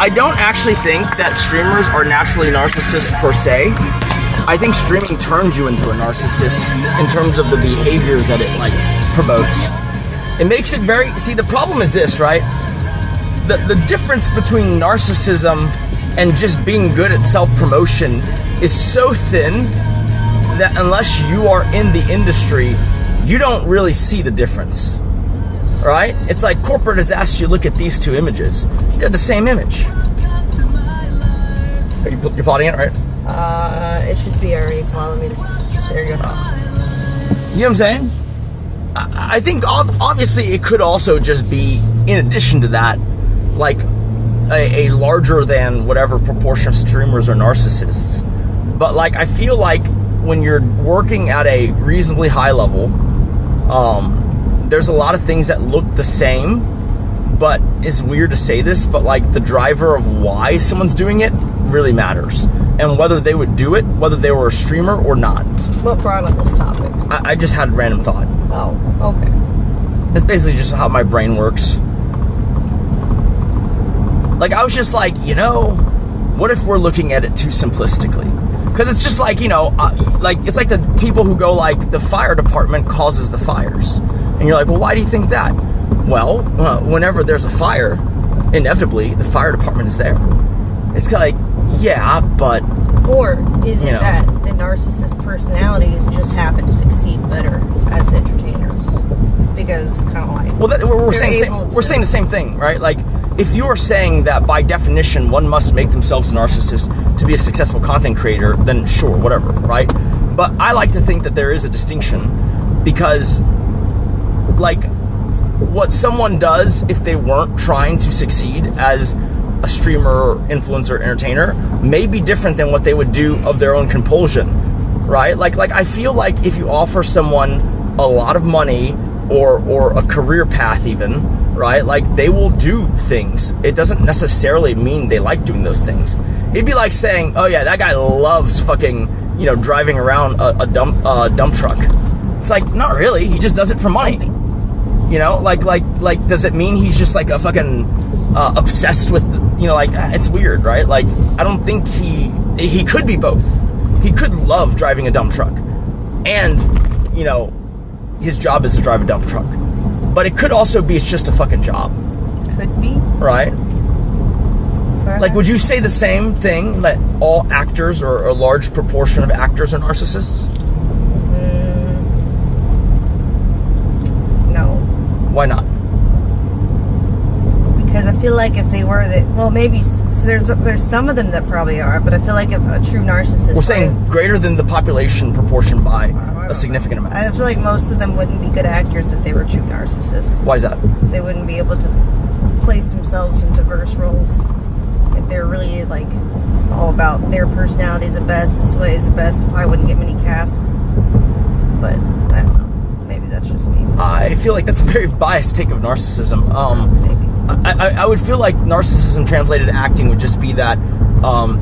I don't actually think that streamers are naturally narcissists per se. I think streaming turns you into a narcissist in terms of the behaviors that it like promotes. It makes it very, see, the problem is this, right? The difference between narcissism and just being good at self-promotion is so thin that unless you are in the industry, you don't really see the difference, right? It's like corporate has asked you to look at these two images. They're the same image. You're plotting it, right? It should be already plotted. There you go. You know what I'm saying? I think obviously it could also just be, in addition to that, like a larger than whatever proportion of streamers are narcissists. But like, I feel like when you're working at a reasonably high level, there's a lot of things that look the same, but it's weird to say this, but like the driver of why someone's doing it really matters. And whether they would do it, whether they were a streamer or not. What brought on this topic? I just had a random thought. Oh, okay. It's basically just how my brain works. Like, I was just like, you know, what if we're looking at it too simplistically? Because it's just like, you know, like, it's like the people who go like, the fire department causes the fires. And you're like, well, why do you think that? Well, whenever there's a fire, inevitably, the fire department is there. It's kind of like, yeah, but... Or is it that the narcissist personalities just happen to succeed better as entertainers? Because kind of like... Well, we're saying the same thing, right? Like, if you are saying that by definition one must make themselves a narcissist to be a successful content creator, then sure, whatever, right? But I like to think that there is a distinction because, like, what someone does if they weren't trying to succeed as a streamer, influencer, entertainer may be different than what they would do of their own compulsion, right? Like I feel like if you offer someone a lot of money or a career path even, right? Like, they will do things. It doesn't necessarily mean they like doing those things. It'd be like saying, oh yeah, that guy loves fucking, you know, driving around a dump truck. It's like, not really. He just does it for money. You know, like, does it mean he's just like a fucking obsessed with, you know, like, it's weird, right? Like, I don't think he could be both. He could love driving a dump truck, and, you know, his job is to drive a dump truck. But it could also be it's just a fucking job. Could be. Right? Perhaps. Like, would you say the same thing, that all actors or a large proportion of actors are narcissists? No. Why not? Because I feel like if they were, well, maybe there's some of them that probably are, but I feel like if a true narcissist... We're saying greater than the population proportion by a significant amount. I feel like most of them wouldn't be good actors if they were true narcissists. Why is that? Because they wouldn't be able to place themselves in diverse roles if they're really, like, all about their personality is the best, this way is the best. I wouldn't get many casts. But, I don't know. Maybe that's just me. I feel like that's a very biased take of narcissism. Maybe. I would feel like narcissism translated to acting would just be that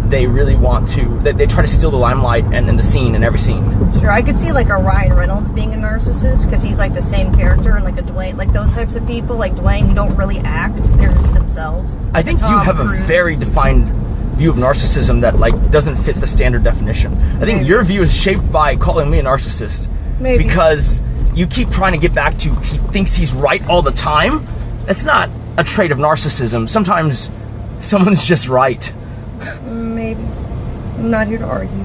they really want to, that they try to steal the limelight and the scene in every scene. Sure, I could see like a Ryan Reynolds being a narcissist because he's like the same character, and like a Dwayne, like those types of people, like Dwayne, who don't really act, they're just themselves. I think Tom you have Cruise. a very defined view of narcissism that like doesn't fit the standard definition. I think your view is shaped by calling me a narcissist. Maybe. Because you keep trying to get back to he thinks he's right all the time. That's not a trait of narcissism. Sometimes someone's just right. Maybe. I'm not here to argue.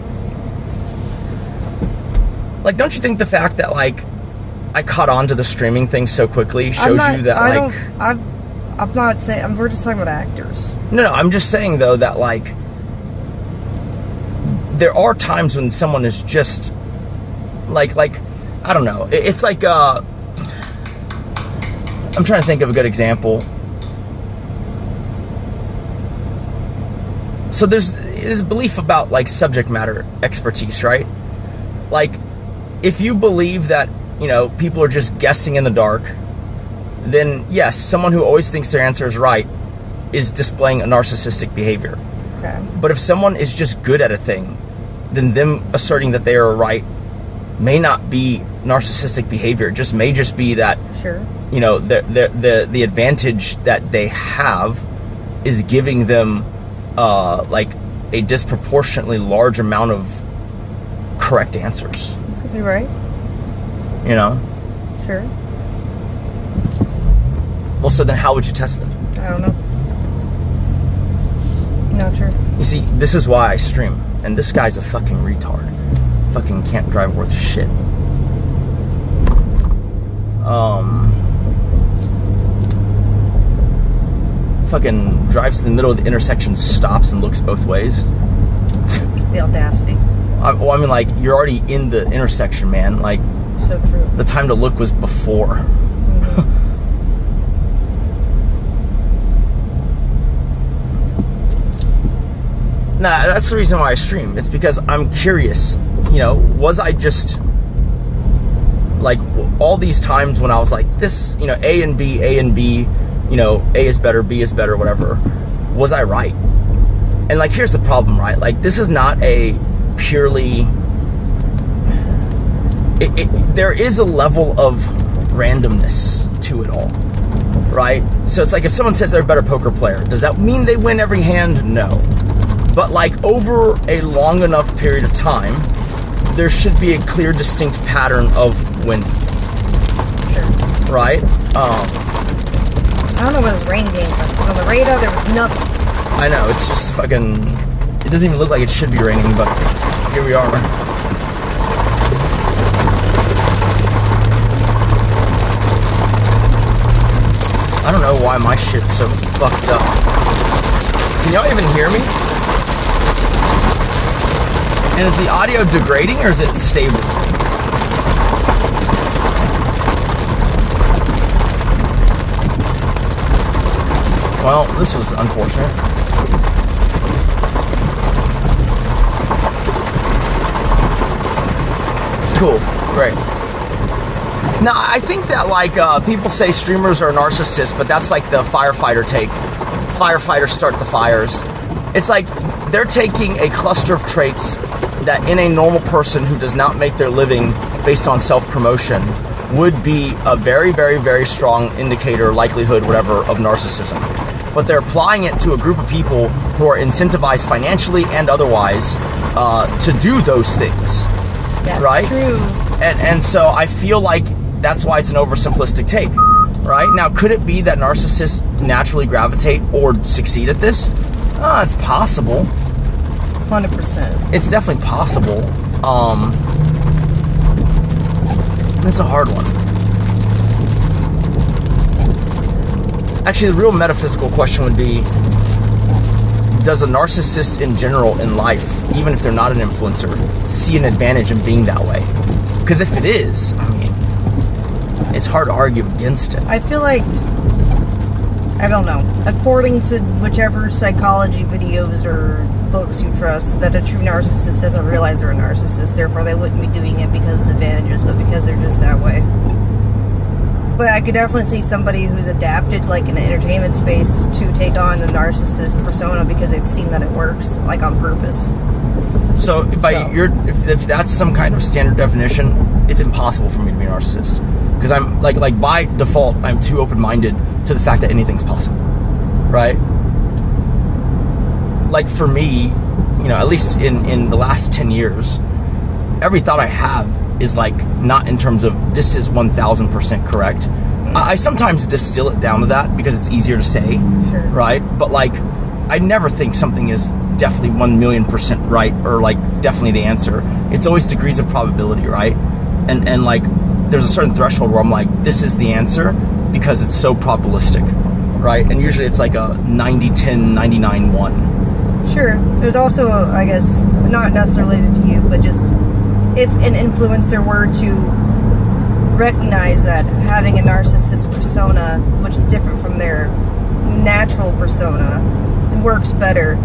Like, don't you think the fact that like I caught on to the streaming thing so quickly shows you that I'm not saying, we're just talking about actors. No, I'm just saying though that like there are times when someone is just like I don't know. It's like I'm trying to think of a good example. So there's belief about like subject matter expertise, right? Like, if you believe that, you know, people are just guessing in the dark, then yes, someone who always thinks their answer is right is displaying a narcissistic behavior. Okay. But if someone is just good at a thing, then them asserting that they are right may not be narcissistic behavior. It just may just be that, sure, you know, the advantage that they have is giving them like a disproportionately large amount of correct answers. Could be right. You know? Sure. Well, so then how would you test them? I don't know. Not sure. You see, this is why I stream. And this guy's a fucking retard. Fucking can't drive worth shit. Fucking drives to the middle of the intersection, stops and looks both ways. The audacity. I mean, like, you're already in the intersection, man. Like, So true. the time to look was before. Mm-hmm. Nah, that's the reason why I stream. It's because I'm curious. You know, was I just like all these times when I was like this, you know, A and B, you know, A is better, B is better, whatever. Was I right? And like, here's the problem, right? Like, this is not a purely. There is a level of randomness to it all, right? So it's like if someone says they're a better poker player, does that mean they win every hand? No. But like over a long enough period of time, there should be a clear, distinct pattern of winning. Sure. Right? I don't know where the rain came from. On the radar, there was nothing. I know, it's just fucking. It doesn't even look like it should be raining, but here we are. I don't know why my shit's so fucked up. Can y'all even hear me? And is the audio degrading or is it stable? Well, this was unfortunate. Cool, great. Now, I think that like people say streamers are narcissists, but that's like the firefighter take. Firefighters start the fires. It's like they're taking a cluster of traits that in a normal person who does not make their living based on self-promotion would be a very, very, very strong indicator, likelihood, whatever, of narcissism. But they're applying it to a group of people who are incentivized financially and otherwise to do those things. That's right? True. And so I feel like that's why it's an oversimplistic take, right? Now, could it be that narcissists naturally gravitate or succeed at this? It's possible. 100%. It's definitely possible. It's a hard one. Actually, the real metaphysical question would be, does a narcissist in general in life, even if they're not an influencer, see an advantage in being that way? Because if it is, I mean, it's hard to argue against it. I feel like, I don't know, according to whichever psychology videos or books you trust, that a true narcissist doesn't realize they're a narcissist, therefore they wouldn't be doing it because it's advantages, but because they're just that way. But I could definitely see somebody who's adapted, like in the entertainment space, to take on the narcissist persona because they've seen that it works, like on purpose. So, if that's some kind of standard definition, it's impossible for me to be a narcissist. Because I'm, like by default, I'm too open-minded to the fact that anything's possible. Right? Like for me, you know, at least in the last 10 years, every thought I have is like not in terms of this is 1000% correct. I sometimes distill it down to that because it's easier to say, Sure. right? But like, I never think something is definitely 1,000,000% right or like definitely the answer. It's always degrees of probability, right? And like, there's a certain threshold where I'm like, this is the answer because it's so probabilistic, right? And usually it's like a 90-10, 99-1. Sure. There's also, I guess, not necessarily related to you, but just if an influencer were to recognize that having a narcissist persona, which is different from their natural persona, works better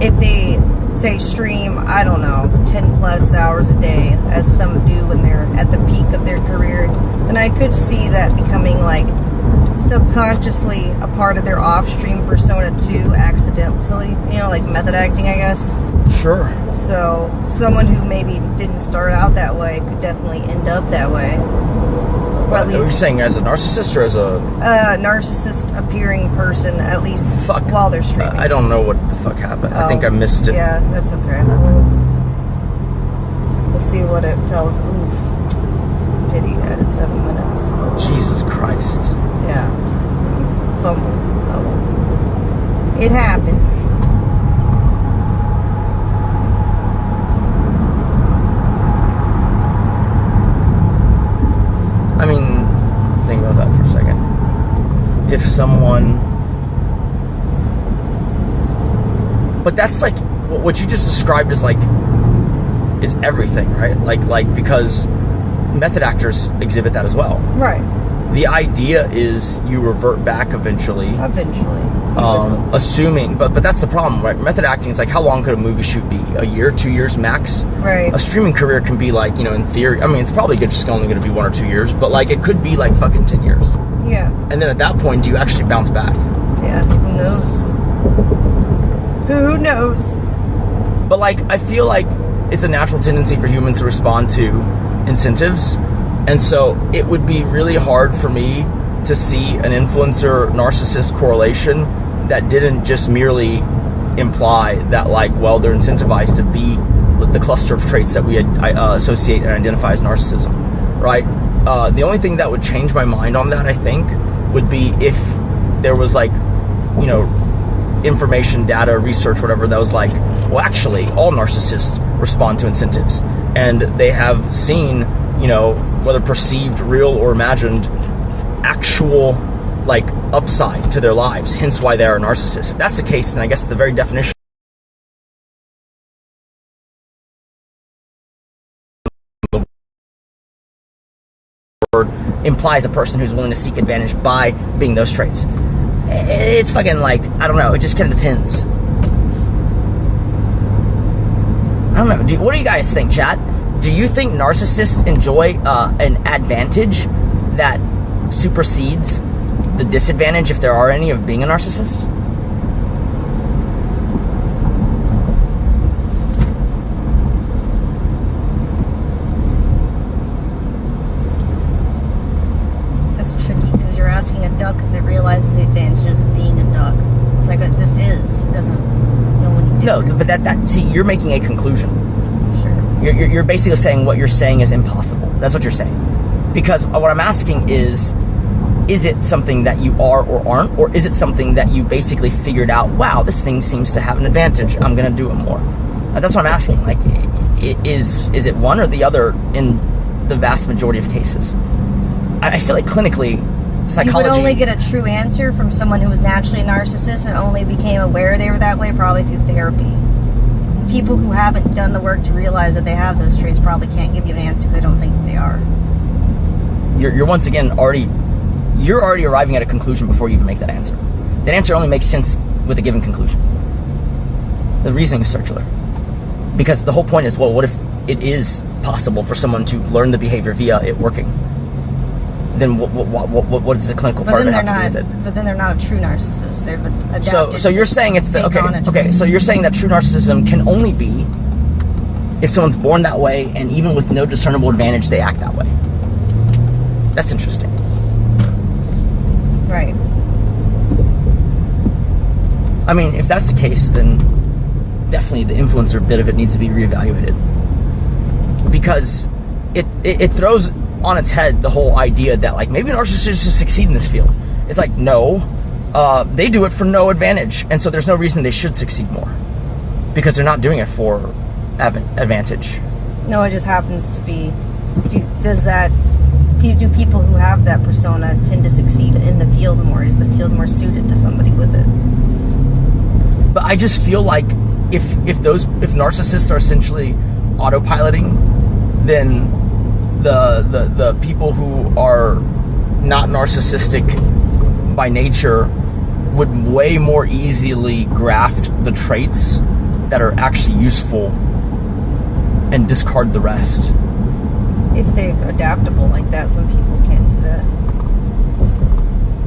if they, say, stream, I don't know, 10 plus hours a day, as some do when they're at the peak of their career, then I could see that becoming, like, subconsciously a part of their off-stream persona too, accidentally, you know, like method acting, I guess. Sure. So someone who maybe didn't start out that way could definitely end up that way. Well, at What are you least saying, as a narcissist or as a narcissist appearing person, at least fuck while they're streaming. I don't know what the fuck happened. I think I missed it. Yeah, that's okay. We'll see what it tells. Oof. Pity added 7 minutes. Oh. Jesus Christ. Yeah. Fumbled. Oh well. It happens. I mean, think about that for a second. If someone... But that's like, what you just described is like, is everything, right? Like because method actors exhibit that as well. Right. The idea is you revert back eventually. Assuming, but that's the problem, right? Method acting, it's like, how long could a movie shoot be? A year, 2 years max? Right. A streaming career can be like, in theory, I mean, it's probably just only going to be 1 or 2 years, but like, it could be like fucking 10 years. Yeah. And then at that point, do you actually bounce back? Yeah, who knows? Who knows? But like, I feel like it's a natural tendency for humans to respond to incentives. And so it would be really hard for me to see an influencer narcissist correlation that didn't just merely imply that, like, well, they're incentivized to be the cluster of traits that we associate and identify as narcissism, right? The only thing that would change my mind on that, I think, would be if there was like, information, data, research, whatever, that was like, well, actually, all narcissists respond to incentives, and they have seen, whether perceived, real, or imagined, actual, like, upside to their lives, hence why they are narcissists. If that's the case, then I guess the very definition of the word implies a person who's willing to seek advantage by being those traits. It's fucking like, I don't know, it just kind of depends. I don't know. What do you guys think, chat? Do you think narcissists enjoy an advantage that supersedes the disadvantage, if there are any, of being a narcissist? That's tricky, because you're asking a duck that realizes the advantages of being a duck. It's like it just is. It doesn't know any different. No, but that see, you're making a conclusion. Sure. You're basically saying what you're saying is impossible. That's what you're saying. Because what I'm asking is it something that you are or aren't, or is it something that you basically figured out, wow, this thing seems to have an advantage, I'm going to do it more? That's what I'm asking. Like, is it one or the other in the vast majority of cases? I feel like clinically, psychology... You would only get a true answer from someone who was naturally a narcissist and only became aware they were that way probably through therapy. People who haven't done the work to realize that they have those traits probably can't give you an answer. They don't think that they are. You're once again already arriving at a conclusion before you even make that answer. That answer only makes sense with a given conclusion. The reasoning is circular. Because the whole point is, well, what if it is possible for someone to learn the behavior via it working? Then what is the clinical part of it have to do with it? But then they're not a true narcissist. They're adapted. So you're saying it's the okay. So you're saying that true narcissism can only be if someone's born that way, and even with no discernible advantage, they act that way. That's interesting. Right. I mean, if that's the case, then definitely the influencer bit of it needs to be reevaluated, because it throws on its head the whole idea that, like, maybe narcissists just succeed in this field. It's like, no, they do it for no advantage, and so there's no reason they should succeed more, because they're not doing it for advantage. No, it just happens to be. Do people who have that persona tend to succeed in the field more? Is the field more suited to somebody with it? But I just feel like if narcissists are essentially autopiloting, then the people who are not narcissistic by nature would way more easily graft the traits that are actually useful and discard the rest. If they're adaptable like that, some people can't do that.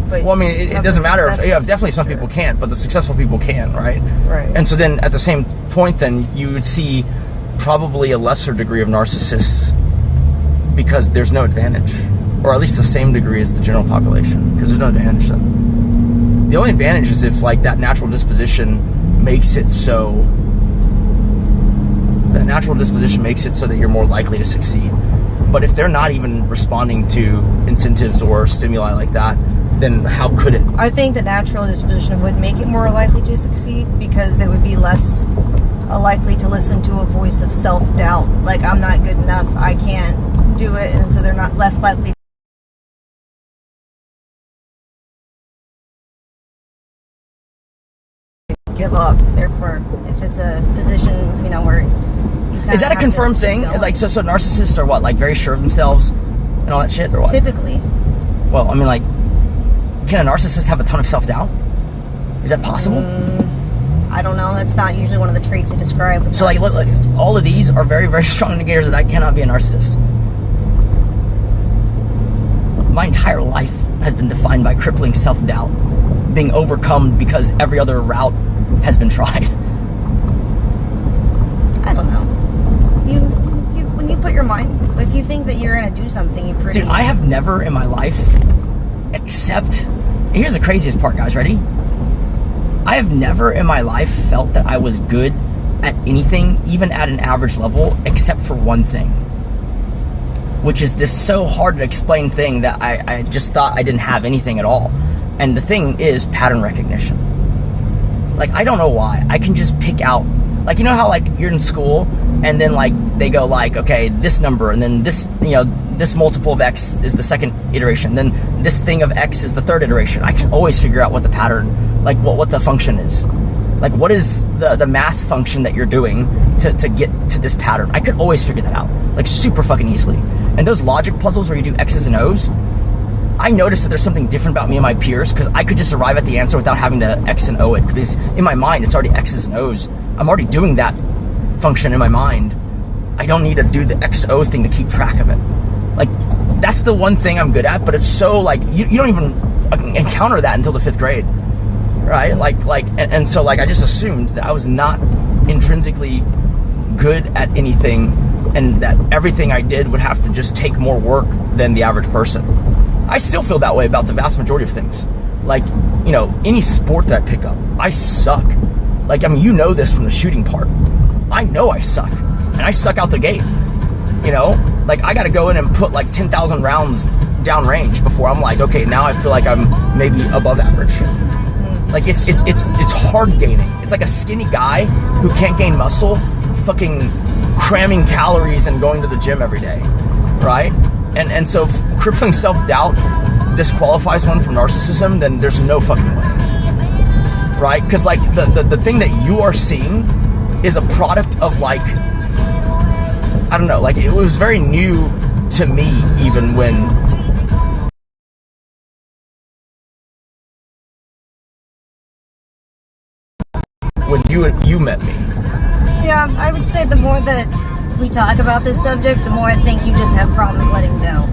But well, I mean, it doesn't matter. Definitely some people can't, but the successful people can, right? Right. And so then at the same point, then you would see probably a lesser degree of narcissists because there's no advantage. or at least the same degree as the general population, because there's no advantage to them. The only advantage is if like that natural disposition makes it so that you're more likely to succeed. But if they're not even responding to incentives or stimuli like that, then how could it? I think the natural disposition would make it more likely to succeed, because they would be less likely to listen to a voice of self-doubt, like I'm not good enough, I can't do it, and so they're not less likely to give up. Therefore, if it's a position, where is that a confirmed thing? Like, so narcissists are what, like very sure of themselves and all that shit, or what? Typically. Well, I mean, like, can a narcissist have a ton of self-doubt? Is that possible? I don't know. That's not usually one of the traits they describe with so like, all of these are very, very strong indicators that I cannot be a narcissist. My entire life has been defined by crippling self-doubt, being overcome because every other route has been tried. I don't know. When you put your mind, if you think that you're gonna do something, you pretty. Dude, I have never in my life, except, here's the craziest part, guys. Ready? I have never in my life felt that I was good at anything, even at an average level, except for one thing, which is this so hard to explain thing that I just thought I didn't have anything at all. And the thing is pattern recognition. Like, I don't know why. I can just pick out, like, you know how like you're in school and then like they go like, okay, this number and then this, this multiple of X is the second iteration, then this thing of X is the third iteration. I can always figure out what the pattern, like what the function is. Like, what is the math function that you're doing to get to this pattern? I could always figure that out, like super fucking easily. And those logic puzzles where you do X's and O's, I noticed that there's something different about me and my peers, because I could just arrive at the answer without having to X and O it, because in my mind it's already X's and O's. I'm already doing that function in my mind. I don't need to do the XO thing to keep track of it. Like, that's the one thing I'm good at, but it's so like, you don't even encounter that until the 5th grade, right? And so like, I just assumed that I was not intrinsically good at anything, and that everything I did would have to just take more work than the average person. I still feel that way about the vast majority of things. Like, any sport that I pick up, I suck. Like, I mean, you know this from the shooting part. I know I suck, and I suck out the gate. Like, I got to go in and put like 10,000 rounds down range before I'm like, okay, now I feel like I'm maybe above average. Like, it's hard gaining. It's like a skinny guy who can't gain muscle, fucking cramming calories and going to the gym every day, right? And so if crippling self-doubt disqualifies one from narcissism, then there's no fucking way, right? Because like the thing that you are seeing is a product of like, I don't know, like it was very new to me even when you met me. Yeah, I would say the more that we talk about this subject, the more I think you just have problems letting go.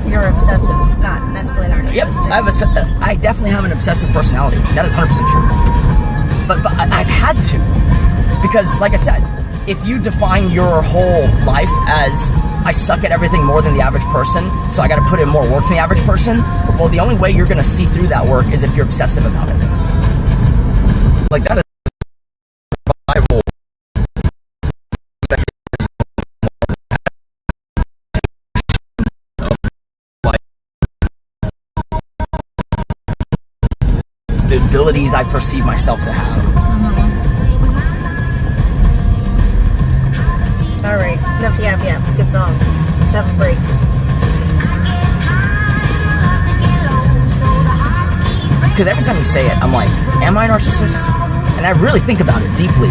You're obsessive, not necessarily narcissistic. Yep, I definitely have an obsessive personality. That is 100% true. But I've had to, because like I said, if you define your whole life as I suck at everything more than the average person, so I got to put in more work than the average person, well, the only way you're going to see through that work is if you're obsessive about it. Like, that is survival. The abilities I perceive myself to have. All right, enough yap. It's a good song. Let's have a break. Because every time you say it, I'm like, am I a narcissist? And I really think about it deeply.